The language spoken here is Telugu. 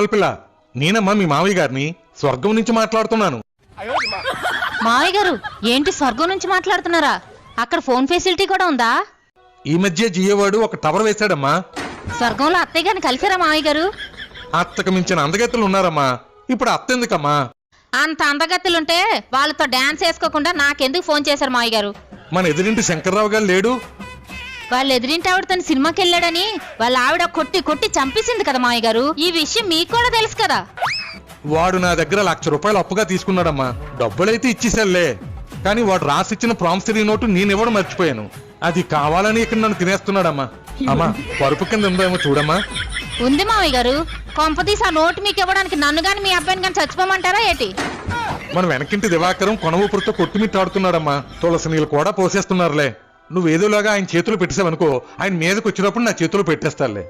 పిల్ల నేనమ్మా మీ మావయ్య గారిని స్వర్గం నుంచి మాట్లాడుతున్నాను. మావయ్య గారు ఏంటి స్వర్గం నుంచి మాట్లాడుతున్నారా? అక్కడ ఫోన్ ఫెసిలిటీ కూడా ఉందా? ఈ మధ్య జియోవాడు ఒక టవర్ వేశాడమ్మా. స్వర్గంలో అత్తయ్య గారిని కలిసారా మావయ్య గారు? అత్తకు మించిన అందగత్తెలు ఉన్నారమ్మా. ఇప్పుడు అత్త ఎందుకమ్మా? అంత అందగత్తులుంటే వాళ్ళతో డాన్స్ వేసుకోకుండా నాకెందుకు ఫోన్ చేశారు మావయ్య గారు? మన ఎదురింటి శంకర్రావు గారు లేడు? వాళ్ళ ఎదురింటి ఆవిడ తన సినిమాకి వెళ్ళాడని వాళ్ళ ఆవిడ కొట్టి కొట్టి చంపేసింది కదా మావయ్య గారు. ఈ విషయం మీకు కూడా తెలుసు కదా. వాడు నా దగ్గర ₹1,00,000 అప్పుగా తీసుకున్నాడమ్మా. డబ్బులైతే ఇచ్చేసాలే, కానీ వాడు రాసిచ్చిన ప్రామిసరీ నోటు నేనివ్వడం మర్చిపోయాను. అది కావాలని ఇక్కడ నన్ను తినేస్తున్నాడమ్మా. అమ్మా పరుపు కింద ఉందేమో చూడమ్మా. ఉంది మావయ్య గారు. కొంపదీసి ఆ నోటు మీకు ఇవ్వడానికి నన్ను గాని మీ అబ్బాయిని గాని చచ్చిపోమంటారా ఏంటి? మన వెనకింటి దివాకరం కొనవూపురితో కొట్టుమిట్టాడుతున్నాడమ్మా. తులసి నీళ్ళు కూడా పోసేస్తున్నారులే. నువ్వేదోలాగా ఆయన చేతులు పెట్టేసావనుకో, ఆయన మీదకి వచ్చినప్పుడు నా చేతులు పెట్టేస్తారులే.